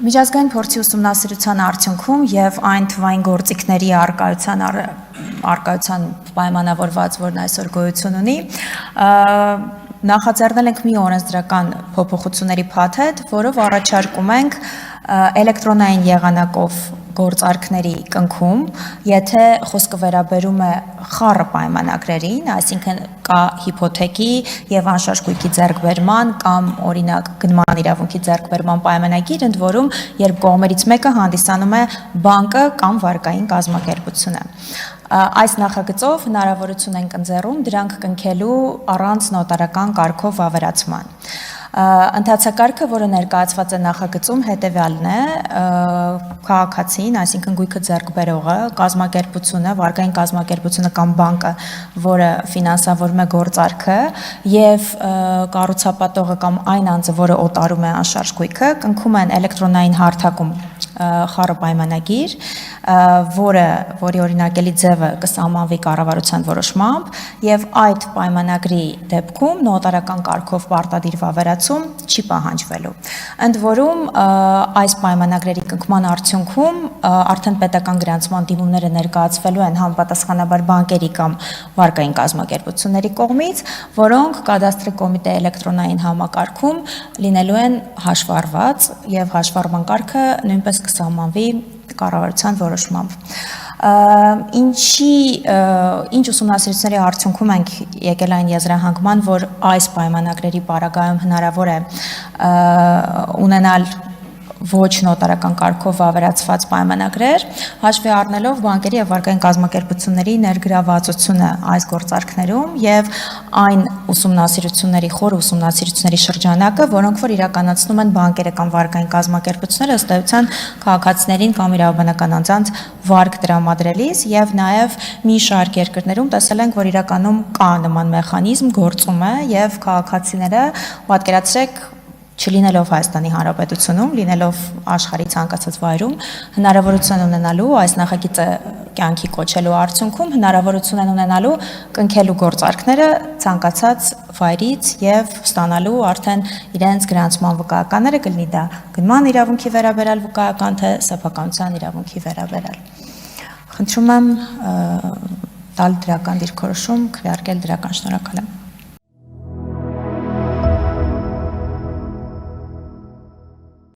Միջազգային փորձի ուսումնասիրության արդյունքում եւ այն թվային գործիքների արկայության պայմանավորված, որն այսօր գոյություն ունի, նախաձեռնել ենք մի օրենսդրական փոփոխությունների փաթեթ, որով առաջարկում ենք էլեկտրոնային եղանակով գործարքների կնքում, եթե խոսքը վերաբերում է խառը պայմանագրերին, այսինքն կա հիփոթեքի եւ անշարժ գույքի ձեռքբերման կամ օրինակ գնման իրավունքի ձեռքբերման պայմանագիր, ընդ որում երբ կողմերից մեկը հանդիսանում է բանկը կամ վարկային կազմակերպությունը։ Այս նախագծով հնարավորություն ենք ընձեռում դրանք կնքելու առանց նոտարական կարգով վավերացման։ Ընթացակարգը, որը ներկայացված է նախագծում, հետևյալն է, քաղաքացին, այսինքն գույքը ձեռք բերողը, կազմակերպությունը, վարկային կազմակերպությունը կամ բանկը, որը ֆինանսավորում է գործարքը, եւ կառուցապատողը կամ այն անձը, որը օտարում է անշարժ գույքը, կնքում են էլեկտրոնային հարթակում խառը պայմանագիր, որի օրինակելի ձևը կսահմանվի կառավարության որոշմամբ, եւ այդ պայմանագրի դեպքում նոտարական կարգով պարտադիր վավերացում չի պահանջվելու։ Ընդ որում այս պայմանագրերի կնքման արդյունքում արդեն պետական գրանցման դիմումները ներկայացվելու են համապատասխանաբար բանկերի կամ վարկային կազմակերպությունների կողմից, որոնք կադաստրի կոմիտեի էլեկտրոնային համակարգում լինելու են հաշվառված եւ հաշվառման կարգը նույնպես կսահմանվի կառավարության որոշմամբ։ Ինչ ուսումնասիրությունների արդյունքում ենք եկել այն եզրահանգման, որ այս պայմանագրերի պարագայում հնարավոր է ունենալ ոչ նոտարական կարգով վավերացված պայմանագրեր, հաշվի առնելով բանկերի եւ վարկային կազմակերպությունների ներգրավվածությունը այս գործարքներում եւ այն ուսումնասիրությունների խորը ուսումնասիրությունների շրջանակը, որոնք որ իրականացնում են բանկերը կամ վարկային կազմակերպությունները ըստ էության քաղաքացիներին կամ իրավաբանական անձանց վարկ տրամադրելիս եւ նաեւ մի շարք երկրներում տեսել ենք, որ իրականում կա նման մեխանիզմ, գործում է եւ քաղաքացիները պատկերացրեք չլինելով Հայաստանի Հանրապետությունում, լինելով աշխարհի ցանկացած վայրում, հնարավորություն ունենալու այս նախագիծը կյանքի կոչելու արդյունքում հնարավորություն են ունենալու կնքելու գործարքները ցանկացած վայրից եւ ստանալու արդեն իրենց գրանցման վկայականները, կլինի դա գնման իրավունքի վերաբերյալ վկայական, թե սեփականության իրավունքի վերաբերյալ։ Խնդրում եմ տալ դրական դիրքորոշում, քվեարկել դրական, շնորհակալ եմ։